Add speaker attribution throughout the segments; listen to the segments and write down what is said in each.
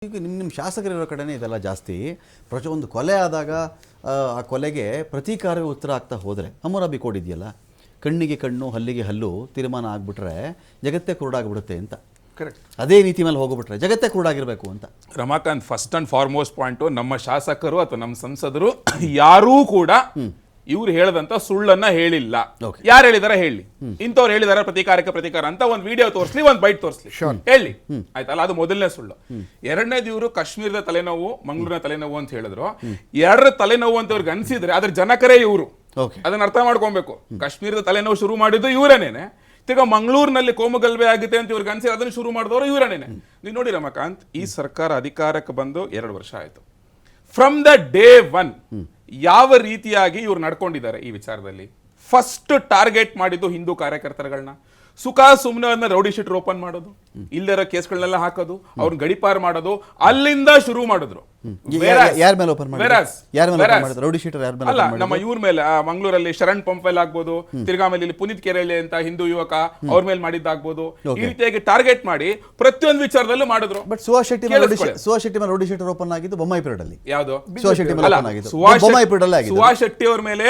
Speaker 1: ಈಗ ನಿಮ್ಮ ಶಾಸಕರಿರೋ ಕಡೆನೇ ಇದೆಲ್ಲ ಜಾಸ್ತಿ. ಒಂದು ಕೊಲೆ ಆದಾಗ ಆ ಕೊಲೆಗೆ ಪ್ರತೀಕಾರವೇ ಉತ್ತರ ಆಗ್ತಾ ಹೋದರೆ ಹಮ್ಮರಾಬಿ ಕೋಡ್ ಇದೆಯಲ್ಲ, ಕಣ್ಣಿಗೆ ಕಣ್ಣು ಹಲ್ಲಿಗೆ ಹಲ್ಲು ತೀರ್ಮಾನ ಆಗಿಬಿಟ್ರೆ ಜಗತ್ತೇ ಕುರುಡಾಗ್ಬಿಡುತ್ತೆ ಅಂತ.
Speaker 2: ಕರೆಕ್ಟ್.
Speaker 1: ಅದೇ ನೀತಿ ಮೇಲೆ ಹೋಗ್ಬಿಟ್ರೆ ಜಗತ್ತೇ ಕುರುಡಾಗಿರಬೇಕು ಅಂತ.
Speaker 2: Ramakant, first and foremost point, ನಮ್ಮ ಶಾಸಕರು ಅಥವಾ ನಮ್ಮ ಸಂಸದರು ಯಾರೂ ಕೂಡ ಇವ್ರು ಹೇಳದಂತ ಸುಳ್ಳನ್ನ ಹೇಳಿಲ್ಲ. ಯಾರು ಹೇಳಿದಾರ ಹೇಳಿ, ಇಂಥವ್ರು ಹೇಳಿದಾರ ಪ್ರತೀಕಾರ ಅಂತ ಒಂದು ವಿಡಿಯೋ ತೋರಿಸ್ಲಿ, ಒಂದು ಬೈಟ್ ತೋರಿಸ್ಲಿ, ಹೇಳಿ, ಆಯ್ತಲ್ಲ. ಅದು ಮೊದಲನೇ ಸುಳ್ಳು. ಎರಡನೇದು, ಇವರು ಕಾಶ್ಮೀರದ ತಲೆನೋವು, ಮಂಗಳೂರಿನ ತಲೆನೋವು ಅಂತ ಹೇಳಿದ್ರು. ಎರಡರ ತಲೆನೋವು ಅಂತ ಇವ್ರಿಗೆ ಅನ್ಸಿದ್ರೆ ಅದ್ರ ಜನಕರೇ ಇವರು. ಅದನ್ನ ಅರ್ಥ ಮಾಡ್ಕೊಬೇಕು. ಕಾಶ್ಮೀರದ ತಲೆನೋವು ಶುರು ಮಾಡಿದ್ದು ಇವರೇನೇನೆ, ತಿರ್ಗಾ ಮಂಗಳೂರಿನಲ್ಲಿ ಕೋಮುಗಲಭೆ ಆಗುತ್ತೆ ಅಂತ ಇವ್ರಿಗೆ ಅನ್ಸಿ ಅದನ್ನು ಶುರು ಮಾಡಿದವರು ಇವರೇನೇನೆ. ನೀವು ನೋಡಿ ರಮಾಕಾಂತ್, ಈ ಸರ್ಕಾರ ಅಧಿಕಾರಕ್ಕೆ ಬಂದು 2 ವರ್ಷ ಆಯ್ತು. ಫ್ರಮ್ ದ ಡೇ 1 ಯಾವ ರೀತಿಯಾಗಿ ಇವ್ರು ನಡ್ಕೊಂಡಿದ್ದಾರೆ ಈ ವಿಚಾರದಲ್ಲಿ. ಫಸ್ಟ್ ಟಾರ್ಗೆಟ್ ಮಾಡಿದ್ದು ಹಿಂದೂ ಕಾರ್ಯಕರ್ತರುಗಳನ್ನ. ಸುಖ ಸುಮ್ಮನೆ ರೌಡಿ ಶೀಟರ್ ಓಪನ್ ಮಾಡೋದು, ಇಲ್ಲದಿರೋ ಕೇಸ್ಗಳನ್ನೆಲ್ಲ ಹಾಕೋದು, ಅವ್ರನ್ನ ಗಡಿಪಾರ್ ಮಾಡೋದು, ಅಲ್ಲಿಂದ ಶುರು ಮಾಡಿದ್ರು. ಅಲ್ಲ, ನಮ್ಮ ಇವ್ರ ಮೇಲೆ ಮಂಗಳೂರಲ್ಲಿ ಶರಣ್ ಪಂಪೆಲ್ ಆಗ್ಬೋದು, ತಿರ್ಗಾ ಮೇಲೆ ಇಲ್ಲಿ ಪುನೀತ್ ಕೆರೆಳ್ಳಿ ಅಂತ ಹಿಂದೂ ಯುವಕ, ಅವ್ರ ಮೇಲೆ ಮಾಡಿದ್ದಾಗ್ಬೋದು. ಈ ರೀತಿಯಾಗಿ ಟಾರ್ಗೆಟ್ ಮಾಡಿ ಪ್ರತಿಯೊಂದು ವಿಚಾರದಲ್ಲೂ ಮಾಡಿದ್ರು.
Speaker 1: ಬಟ್ ಸುಹಾಸ್ ಶೆಟ್ಟಿ ಮೇಲೆ ರೌಡಿ ಶೀಟರ್ ಓಪನ್ ಆಗಿದ್ದು ಬೊಮ್ಮಾಯಿ ಪೀರಿಯಡ್ ಅಲ್ಲಿ.
Speaker 2: ಯಾವ್ದು?
Speaker 1: ಸುಹಾಸ್
Speaker 2: ಶೆಟ್ಟಿ ಅವ್ರ ಮೇಲೆ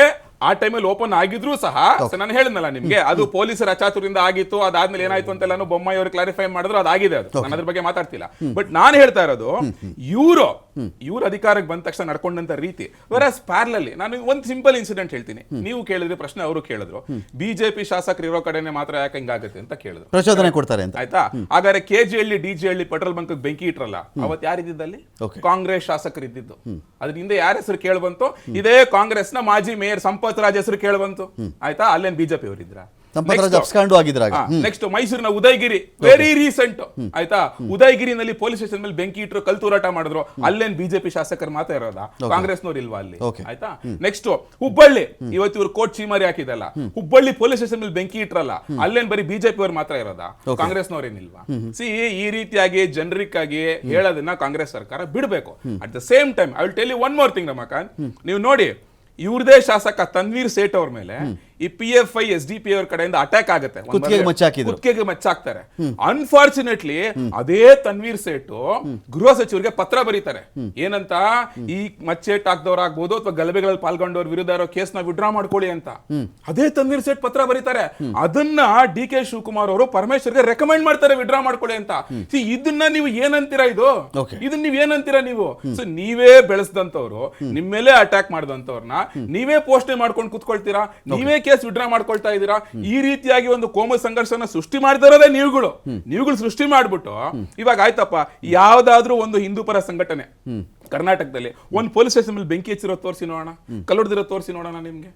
Speaker 2: ಆ ಟೈಮಲ್ಲಿ ಓಪನ್ ಆಗಿದ್ರು ಸಹ, ನಾನು ಹೇಳಿದ್ನಲ್ಲ ನಿಮ್ಗೆ, ಅದು ಪೊಲೀಸರ ಅಚಾತುರ್ಯದಿಂದ ಆಗಿತ್ತು. ಅದಾದ್ಮೇಲೆ ಏನಾಯ್ತು ಅಂತೆಲ್ಲ ಬೊಮ್ಮಾಯಿ ಅವರು ಕ್ಲಾರಿಫೈ ಮಾಡಿದ್ರು, ಅದಾಗಿದೆ. ಅದು ನಾನು ಅದ್ರ ಬಗ್ಗೆ ಮಾತಾಡ್ತಿಲ್ಲ. ಬಟ್ ನಾನು ಹೇಳ್ತಾ ಇರೋದು, ಇವ್ರ ಅಧಿಕಾರಕ್ಕೆ ಬಂದ ತಕ್ಷಣ ನಡ್ಕೊಂಡಂತ ರೀತಿ. ವೆರಸ್ ಪ್ಯಾರಲಲ್ಲಿ ನಾನು ಒಂದು ಸಿಂಪಲ್ ಇನ್ಸಿಡೆಂಟ್ ಹೇಳ್ತೀನಿ. ನೀವು ಕೇಳಿದ್ರೆ ಪ್ರಶ್ನೆ, ಅವರು ಕೇಳಿದ್ರು, ಬಿಜೆಪಿ ಶಾಸಕರು ಇರೋ ಕಡೆನೆ ಮಾತ್ರ ಯಾಕೆ ಹಿಂಗಾಗುತ್ತೆ ಅಂತ ಕೇಳಿದ್ರು,
Speaker 1: ಪ್ರಚೋದನೆ ಕೊಡ್ತಾರೆ ಅಂತ.
Speaker 2: ಆಯ್ತಾ? ಹಾಗಾದ್ರೆ KGಹಳ್ಳಿ DGಹಳ್ಳಿ ಪೆಟ್ರೋಲ್ ಬಂಕ್ ಬೆಂಕಿ ಇಟ್ರಲ್ಲ, ಅವತ್ತು ಯಾರಿದ್ದಲ್ಲಿ? ಕಾಂಗ್ರೆಸ್ ಶಾಸಕರು ಇದ್ದಿದ್ದು. ಅದ್ರ ಹಿಂದೆ ಯಾರ ಹೆಸರು ಕೇಳಿ ಬಂತು? ಇದೇ ಕಾಂಗ್ರೆಸ್ ನ ಮಾಜಿ ಮೇಯರ್ ಸಂಪತ್ ರಾಜ್ ಹೆಸರು ಕೇಳಿ ಬಂತು. ಆಯ್ತಾ? ಅಲ್ಲೇನ್ ಬಿಜೆಪಿ ಅವರಿದ್ರ? ನೆಕ್ಸ್ಟ್ ಮೈಸೂರಿನ ಉದಯಗಿರಿ, ವೆರಿ ರೀಸೆಂಟ್. ಆಯ್ತಾ? ಉದಯಗಿರಿನಲ್ಲಿ ಪೊಲೀಸ್ ಸ್ಟೇಷನ್ ಮೇಲೆ ಬೆಂಕಿ ಇಟ್ಟರು, ಕಲ್ತೂರಾಟ ಮಾಡಿದ್ರು. ಅಲ್ಲೇನ್ ಬಿಜೆಪಿ ಶಾಸಕರು ಮಾತ್ರ ಇರೋದಾ? ಕಾಂಗ್ರೆಸ್ನವ್ರು ಇಲ್ವಾ ಅಲ್ಲಿ? ಆಯ್ತಾ? ನೆಕ್ಸ್ಟ್ ಹುಬ್ಬಳ್ಳಿ, ಇವತ್ತು ಇವ್ರು ಕೋರ್ಟ್ ಚೀಮಾರಿ ಹಾಕಿದಲ್ಲ, ಹುಬ್ಬಳ್ಳಿ ಪೊಲೀಸ್ ಸ್ಟೇಷನ್ ಮೇಲೆ ಬೆಂಕಿ ಇಟ್ರಲ್ಲ, ಅಲ್ಲೇನ್ ಬರೀ ಬಿಜೆಪಿ ಅವ್ರು ಮಾತ್ರ ಇರೋದಾ? ಕಾಂಗ್ರೆಸ್ನವ್ರೇನಿಲ್ವಾ? ಈ ರೀತಿಯಾಗಿ ಜನರಿಕ್ ಆಗಿ ಹೇಳೋದನ್ನ ಕಾಂಗ್ರೆಸ್ ಸರ್ಕಾರ ಬಿಡಬೇಕು. At the same time I will tell you one more thing Ramakant. ನೀವು ನೋಡಿ, ಇವ್ರದೇ ಶಾಸಕ ತನ್ವೀರ್ ಸೇಠ್ ಅವ್ರ ಮೇಲೆ ಈ PFI SDP ಅವ್ರ ಕಡೆಯಿಂದ ಅಟ್ಯಾಕ್ ಆಗುತ್ತೆ, ಕುತ್ತಿಗೆಗೆ ಮಚ್ಚಾಕ್ತಾರೆ. ಅನ್ಫಾರ್ಚುನೇಟ್ಲಿ ಅದೇ ತನ್ವೀರ್ ಸೇಠ್ ಗೃಹ ಸಚಿವರಿಗೆ ಪತ್ರ ಬರೀತಾರೆ. ಏನಂತ? ಈ ಮಚ್ಚೇಟ್ ಹಾಕ್ದವ್ರಾಗ್ಬೋದು ಅಥವಾ ಗಲಭೆಗಳಲ್ಲಿ ಪಾಲ್ಗೊಂಡವ್ರ ವಿರುದ್ಧ ಇರೋ ಕೇಸ್ ನ ವಿಡ್ರಾ ಮಾಡ್ಕೊಳ್ಳಿ ಅಂತ ಅದೇ ತನ್ವೀರ್ ಸೇಠ್ ಪತ್ರ ಬರೀತಾರೆ. ಅದನ್ನ DK ಶಿವಕುಮಾರ್ ಅವರು ಪರಮೇಶ್ವರ್ಗೆ ರೆಕಮೆಂಡ್ ಮಾಡ್ತಾರೆ, ವಿಡ್ರಾ ಮಾಡ್ಕೊಳ್ಳಿ ಅಂತ. ಇದನ್ನ ನೀವು ಏನಂತೀರಾ? ಇದನ್ನ ನೀವ್ ಏನಂತೀರಾ ನೀವು? ಸೊ ನೀವೇ ಬೆಳೆಸಿದಂತವ್ರು, ನಿಮ್ಮ ಮೇಲೆ ಅಟ್ಯಾಕ್ ಮಾಡಿದಂತವ್ರನ್ನ ನೀವೇ ಪೋಷಣೆ ಮಾಡ್ಕೊಂಡು ಕುತ್ಕೊಳ್ತೀರಾ, ನೀವೇ ಕೇಸ್ ವಿಡ್ರಾ ಮಾಡ್ಕೊಳ್ತಾ ಇದ್ದೀರಾ. ಈ ರೀತಿಯಾಗಿ ಒಂದು ಕೋಮು ಸಂಘರ್ಷನ ಸೃಷ್ಟಿ ಮಾಡಿದಾರದೇ ನೀವುಗಳು ಸೃಷ್ಟಿ ಮಾಡ್ಬಿಟ್ಟು, ಇವಾಗ ಆಯ್ತಪ್ಪ, ಯಾವ್ದಾದ್ರೂ ಒಂದು ಹಿಂದೂ ಪರ ಸಂಘಟನೆ ಕರ್ನಾಟಕದಲ್ಲಿ ಒಂದು ಪೊಲೀಸ್ ಸ್ಟೇಷನ್ ಮೇಲೆ ಬೆಂಕಿ ಹಚ್ಚಿರೋ ತೋರಿಸಿ ನೋಡೋಣ, ಕಲ್ಲೊಡೆದಿರೋ ತೋರಿಸಿ ನೋಡೋಣ ನಿಮ್ಗೆ.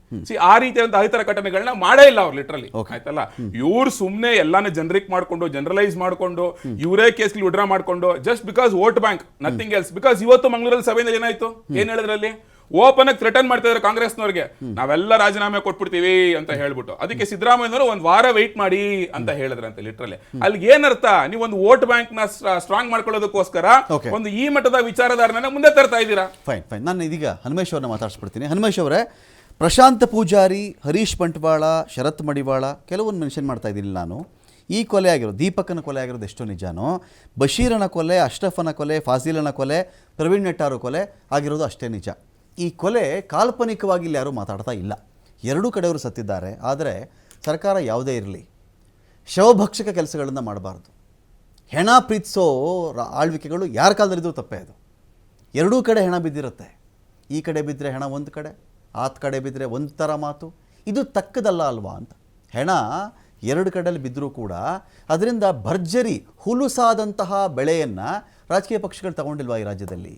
Speaker 2: ಆ ರೀತಿಯಾದಂತಹ ಅಹಿತರ ಘಟನೆಗಳನ್ನ ಮಾಡೇ ಇಲ್ಲ ಅವ್ರು, ಲಿಟ್ರಲಿ. ಆಯ್ತಲ್ಲ? ಇವ್ರು ಸುಮ್ನೆ ಎಲ್ಲಾನು ಜನರಿಕ್ ಮಾಡ್ಕೊಂಡು, ಜನರಲೈಸ್ ಮಾಡ್ಕೊಂಡು, ಇವರೇ ಕೇಸ್ ವಿಡ್ರಾ ಮಾಡ್ಕೊಂಡು, just because vote bank, nothing else. Because ಇವತ್ತು ಮಂಗಳೂರಲ್ಲಿ ಸಭೆಯಲ್ಲಿ ಏನಾಯ್ತು? ಏನ್ ಹೇಳಿದ್ರಲ್ಲಿ? ಓಪನ್ ಆಗಿ ಥ್ರೆಟನ್ ಮಾಡ್ತಾ ಇದ್ದಾರೆ ಕಾಂಗ್ರೆಸ್ನವ್ರಿಗೆ, ನಾವೆಲ್ಲ ರಾಜೀನಾಮೆ ಕೊಟ್ಬಿಡ್ತೀವಿ ಅಂತ ಹೇಳ್ಬಿಟ್ಟು. ಅದಕ್ಕೆ ಸಿದ್ದರಾಮಯ್ಯನವರು ಒಂದ್ ವಾರ ವೆಯ್ಟ್ ಮಾಡಿ ಅಂತ ಹೇಳಿದ್ರಂತೆ, ಲಿಟ್ರಲಿ. ಅಲ್ಲಿ ಏನರ್ಥ? ನೀವು ಒಂದು ವೋಟ್ ಬ್ಯಾಂಕ್ ನ ಸ್ಟ್ರಾಂಗ್ ಮಾಡ್ಕೊಳ್ಳೋದಕ್ಕೋಸ್ಕರ ಒಂದು ಈ ಮಟ್ಟದ ವಿಚಾರಧಾರನ ಮುಂದೆ ತರ್ತಾ ಇದ್ದೀರಾ.
Speaker 1: ಫೈನ್. ನಾನು ಇದೀಗ ಹನುಮೇಶ್ ಅವ್ರನ್ನ ಮಾತಾಡ್ಸ್ಬಿಡ್ತೀನಿ. ಹನುಮೇಶ್ ಅವರೇ, ಪ್ರಶಾಂತ್ ಪೂಜಾರಿ, ಹರೀಶ್ ಬಂಟ್ವಾಳ, ಶರತ್ ಮಡಿವಾಳ, ಕೆಲವೊಂದು ಮೆನ್ಷನ್ ಮಾಡ್ತಾ ಇದ್ದೀನಿ ನಾನು. ಈ ಕೊಲೆ ಆಗಿರೋದು, ದೀಪಕನ ಕೊಲೆ ಆಗಿರೋದು ಎಷ್ಟೋ ನಿಜಾನೋ, ಬಶೀರನ ಕೊಲೆ, ಅಶ್ರಫನ ಕೊಲೆ, ಫಾಸಿಲನ ಕೊಲೆ, ಪ್ರವೀಣ್ ನೆಟ್ಟಾರು ಕೊಲೆ ಆಗಿರೋದು ಅಷ್ಟೇ ನಿಜ. ಈ ಕೊಲೆ ಕಾಲ್ಪನಿಕವಾಗಿ ಇಲ್ಲಿ ಯಾರೂ ಮಾತಾಡ್ತಾ ಇಲ್ಲ. ಎರಡೂ ಕಡೆಯವರು ಸತ್ತಿದ್ದಾರೆ. ಆದರೆ ಸರ್ಕಾರ ಯಾವುದೇ ಇರಲಿ, ಶವಭಕ್ಷಕ ಕೆಲಸಗಳನ್ನು ಮಾಡಬಾರ್ದು. ಹೆಣ ಪ್ರೀತಿಸೋ ಆಳ್ವಿಕೆಗಳು ಯಾರ ಕಾಲದಲ್ಲಿದ್ದು ತಪ್ಪೇ. ಅದು ಎರಡೂ ಕಡೆ ಹೆಣ ಬಿದ್ದಿರುತ್ತೆ. ಈ ಕಡೆ ಬಿದ್ದರೆ ಹೆಣ ಒಂದು ಕಡೆ, ಆತ ಕಡೆ ಬಿದ್ದರೆ ಒಂದು ಥರ ಮಾತು. ಇದು ತಕ್ಕದಲ್ಲ ಅಲ್ವಾ ಅಂತ. ಹೆಣ ಎರಡು ಕಡೆಯಲ್ಲಿ ಬಿದ್ದರೂ ಕೂಡ ಅದರಿಂದ ಭರ್ಜರಿ ಹುಲುಸಾದಂತಹ ಬೆಳೆಯನ್ನು ರಾಜಕೀಯ ಪಕ್ಷಗಳು ತಗೊಂಡಿಲ್ವಾ ಈ ರಾಜ್ಯದಲ್ಲಿ?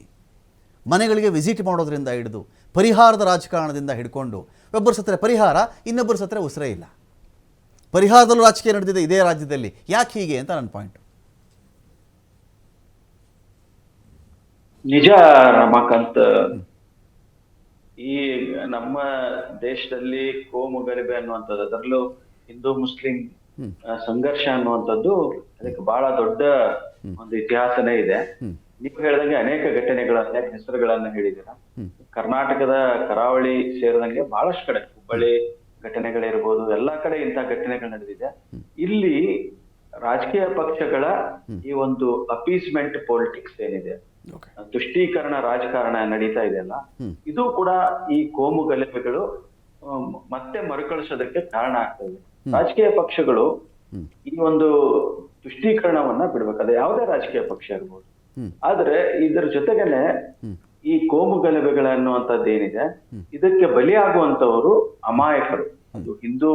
Speaker 1: ಮನೆಗಳಿಗೆ ವಿಸಿಟ್ ಮಾಡೋದ್ರಿಂದ ಹಿಡಿದು, ಪರಿಹಾರದ ರಾಜಕಾರಣದಿಂದ ಹಿಡ್ಕೊಂಡು, ಒಬ್ಬರು ಸತ್ತರೆ ಪರಿಹಾರ, ಇನ್ನೊಬ್ಬರು ಸತ್ತರೆ ಉಸಿರೇ ಇಲ್ಲ. ಪರಿಹಾರದಲ್ಲೂ ರಾಜಕೀಯ ನಡೆದಿದೆ ಇದೇ ರಾಜ್ಯದಲ್ಲಿ. ಯಾಕೆ ಹೀಗೆ ಅಂತ ನನ್ನ ಪಾಯಿಂಟ್.
Speaker 3: ನಿಜ ರಮಾಕಾಂತ್, ಈ ನಮ್ಮ ದೇಶದಲ್ಲಿ ಕೋಮು ಗಲಭೆ ಅನ್ನುವಂಥದ್ದು, ಅದರಲ್ಲೂ ಹಿಂದೂ ಮುಸ್ಲಿಂ ಸಂಘರ್ಷ ಅನ್ನುವಂಥದ್ದು, ಅದಕ್ಕೆ ಬಹಳ ದೊಡ್ಡ ಒಂದು ಇತಿಹಾಸನೇ ಇದೆ. ನೀವು ಹೇಳಿದಂಗೆ ಅನೇಕ ಅನೇಕ ಹೆಸರುಗಳನ್ನ ಹೇಳಿದ್ದೀರಾ. ಕರ್ನಾಟಕದ ಕರಾವಳಿ ಸೇರಿದಂಗೆ ಬಹಳಷ್ಟು ಕಡೆ ಹುಬ್ಬಳ್ಳಿ ಘಟನೆಗಳಿರ್ಬೋದು, ಎಲ್ಲಾ ಕಡೆ ಇಂತಹ ಘಟನೆಗಳು ನಡೆದಿದೆ. ಇಲ್ಲಿ ರಾಜಕೀಯ ಪಕ್ಷಗಳ ಈ ಒಂದು ಅಪೀಸ್ಮೆಂಟ್ ಪೊಲಿಟಿಕ್ಸ್ ಏನಿದೆ,
Speaker 1: ಓಕೆ.
Speaker 3: ತುಷ್ಟೀಕರಣ ರಾಜಕಾರಣ ನಡೀತಾ ಇದೆಯಲ್ಲ, ಇದು ಕೂಡ ಈ ಕೋಮು ಗಲಭೆಗಳು ಮತ್ತೆ ಮರುಕಳಿಸೋದಕ್ಕೆ ಕಾರಣ ಆಗ್ತದೆ. ರಾಜಕೀಯ ಪಕ್ಷಗಳು ಈ ಒಂದು ತುಷ್ಟೀಕರಣವನ್ನ ಬಿಡ್ಬೇಕು, ಅದು ಯಾವುದೇ ರಾಜಕೀಯ ಪಕ್ಷ ಇರ್ಬೋದು. ಆದ್ರೆ ಇದರ ಜೊತೆಗೇನೆ ಈ ಕೋಮು ಗಲಭೆಗಳ ಅನ್ನುವಂಥದ್ದು ಏನಿದೆ, ಇದಕ್ಕೆ ಬಲಿಯಾಗುವಂತವರು ಅಮಾಯಕರು. ಅದು ಹಿಂದೂ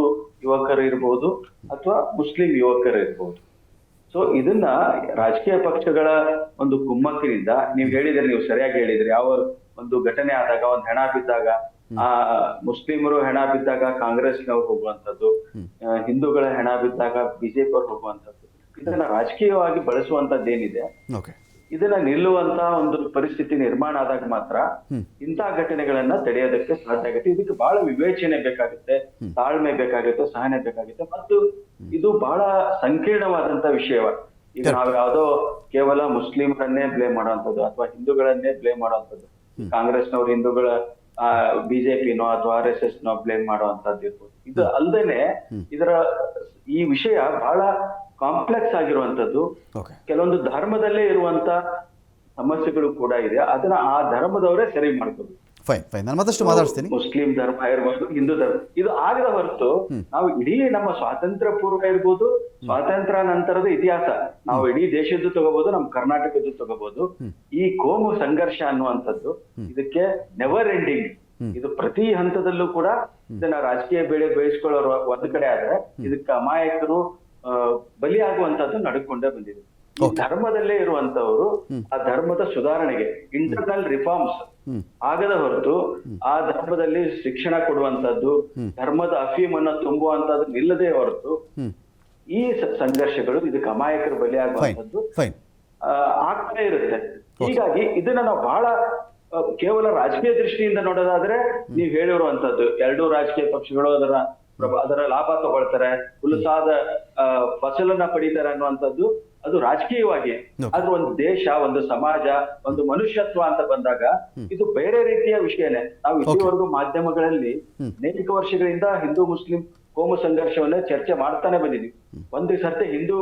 Speaker 3: ಯುವಕರು ಇರ್ಬೋದು ಅಥವಾ ಮುಸ್ಲಿಂ ಯುವಕರು ಇರ್ಬೋದು. ಸೊ ಇದನ್ನ ರಾಜಕೀಯ ಪಕ್ಷಗಳ ಒಂದು ಕುಮ್ಮಕ್ಕಿನಿಂದ, ನೀವು ಸರಿಯಾಗಿ ಹೇಳಿದ್ರಿ, ಯಾವ ಒಂದು ಘಟನೆ ಆದಾಗ, ಒಂದು ಹೆಣ ಬಿದ್ದಾಗ, ಆ ಮುಸ್ಲಿಮರು ಹೆಣ ಬಿದ್ದಾಗ ಕಾಂಗ್ರೆಸ್ನವ್ರು ಹೋಗುವಂತದ್ದು, ಹಿಂದೂಗಳ ಹೆಣ ಬಿದ್ದಾಗ ಬಿಜೆಪಿ ಅವ್ರು ಹೋಗುವಂತದ್ದು, ಇದನ್ನ ರಾಜಕೀಯವಾಗಿ ಬಳಸುವಂತದ್ದೇನಿದೆ, ಇದನ್ನ ನಿಲ್ಲುವಂತ ಒಂದು ಪರಿಸ್ಥಿತಿ ನಿರ್ಮಾಣ ಆದಾಗ ಮಾತ್ರ ಇಂತಹ ಘಟನೆಗಳನ್ನ ತಡೆಯೋದಕ್ಕೆ ಸಾಧ್ಯ ಆಗುತ್ತೆ. ಇದಕ್ಕೆ ಬಹಳ ವಿವೇಚನೆ ಬೇಕಾಗುತ್ತೆ, ತಾಳ್ಮೆ ಬೇಕಾಗುತ್ತೆ, ಸಹನೆ ಬೇಕಾಗುತ್ತೆ, ಮತ್ತು ಇದು ಬಹಳ ಸಂಕೀರ್ಣವಾದಂತ ವಿಷಯ. ಈಗ ನಾವು ಯಾವ್ದೋ ಕೇವಲ ಮುಸ್ಲಿಮರನ್ನೇ ಬ್ಲೇಮ್ ಮಾಡುವಂಥದ್ದು ಅಥವಾ ಹಿಂದೂಗಳನ್ನೇ ಬ್ಲೇಮ್ ಮಾಡುವಂಥದ್ದು, ಕಾಂಗ್ರೆಸ್ನವ್ರು ಹಿಂದೂಗಳ ಬಿಜೆಪಿನೋ ಅಥವಾ RSS ನೋ ಬ್ಲೇಮ್ ಮಾಡುವಂತದ್ದು ಇರ್ಬೋದು. ಇದು ಅಲ್ದೇನೆ ಈ ವಿಷಯ ಬಹಳ ಕಾಂಪ್ಲೆಕ್ಸ್ ಆಗಿರುವಂತದ್ದು. ಕೆಲವೊಂದು ಧರ್ಮದಲ್ಲೇ ಇರುವಂತ ಸಮಸ್ಯೆಗಳು ಕೂಡ ಇದೆ, ಅದನ್ನ ಆ ಧರ್ಮದವರೇ ಸರಿ ಮಾಡ್ಕೋಬೇಕು.
Speaker 1: ನಾನು ಮತ್ತಷ್ಟು ಮಾತಾಡ್ತೀನಿ.
Speaker 3: ಮುಸ್ಲಿಂ ಧರ್ಮ ಇರ್ಬೋದು, ಹಿಂದೂ ಧರ್ಮ, ಇದು ಆಗದ ಹೊರತು ನಾವು ಇಡೀ ನಮ್ಮ ಸ್ವಾತಂತ್ರ್ಯ ಪೂರ್ವ ಇರ್ಬೋದು, ಸ್ವಾತಂತ್ರ್ಯ ನಂತರದ ಇತಿಹಾಸ, ನಾವು ಇಡೀ ದೇಶದ್ದು ತಗೋಬಹುದು, ನಮ್ಮ ಕರ್ನಾಟಕದ್ದು ತಗೋಬಹುದು. ಈ ಕೋಮು ಸಂಘರ್ಷ ಅನ್ನುವಂಥದ್ದು ಇದಕ್ಕೆ ನೆವರ್ ಎಂಡಿಂಗ್. ಇದು ಪ್ರತಿ ಹಂತದಲ್ಲೂ ಕೂಡ ಇದನ್ನ ರಾಜಕೀಯ ಬೆಳೆ ಬೇಯಿಸ್ಕೊಳ್ಳೋರು ಒಂದ್ ಕಡೆ ಆದ್ರೆ, ಇದಕ್ಕೆ ಅಮಾಯಕರು ಬಲಿಯಾಗುವಂತದ್ದು ನಡ್ಕೊಂಡೇ ಬಂದಿದೆ. ಈ ಧರ್ಮದಲ್ಲೇ ಇರುವಂತವರು ಆ ಧರ್ಮದ ಸುಧಾರಣೆಗೆ ಇಂಟರ್ನಲ್ ರಿಫಾರ್ಮ್ಸ್ ಆಗದ ಹೊರತು, ಆ ಧರ್ಮದಲ್ಲಿ ಶಿಕ್ಷಣ ಕೊಡುವಂತದ್ದು, ಧರ್ಮದ ಅಫೀಮನ್ನ ತುಂಬುವಂತದ್ದು ನಿಲ್ಲದೆ ಹೊರತು, ಈ ಸಂಘರ್ಷಗಳು ಇದಕ್ಕೆ ಅಮಾಯಕರು ಬಲಿಯಾಗುವಂತದ್ದು ಆಗ್ತಾನೆ ಇರುತ್ತೆ. ಹೀಗಾಗಿ ಇದನ್ನ ನಾವು ಬಹಳ ಕೇವಲ ರಾಜಕೀಯ ದೃಷ್ಟಿಯಿಂದ ನೋಡೋದಾದ್ರೆ, ನೀವು ಹೇಳಿರುವಂತದ್ದು ಎರಡೂ ರಾಜಕೀಯ ಪಕ್ಷಗಳು ಅದರ ಲಾಭ ತಗೊಳ್ತಾರೆ, ಹುಲಸಾದ ಫಸಲನ್ನ ಪಡಿತಾರೆ ಅನ್ನುವಂಥದ್ದು ಅದು ರಾಜಕೀಯವಾಗಿ. ಆದ್ರೆ ಒಂದು ದೇಶ, ಒಂದು ಸಮಾಜ, ಒಂದು ಮನುಷ್ಯತ್ವ ಅಂತ ಬಂದಾಗ ಇದು ಬೇರೆ ರೀತಿಯ ವಿಷಯನೇ. ನಾವು ಇಲ್ಲಿವರೆಗೂ ಮಾಧ್ಯಮಗಳಲ್ಲಿ ಅನೇಕ ವರ್ಷಗಳಿಂದ ಹಿಂದೂ ಮುಸ್ಲಿಂ ಕೋಮು ಸಂಘರ್ಷವನ್ನೇ ಚರ್ಚೆ ಮಾಡ್ತಾನೆ ಬಂದಿದ್ವಿ. ಒಂದು ಸರ್ತಿ ಹಿಂದೂ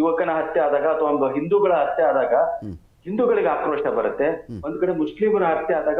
Speaker 3: ಯುವಕನ ಹತ್ಯೆ ಆದಾಗ ಅಥವಾ ಒಂದು ಹಿಂದೂಗಳ ಹತ್ಯೆ ಆದಾಗ ಹಿಂದೂಗಳಿಗೆ ಆಕ್ರೋಶ ಬರುತ್ತೆ, ಒಂದ್ ಕಡೆ ಮುಸ್ಲಿಮರ ಹತ್ಯೆ ಆದಾಗ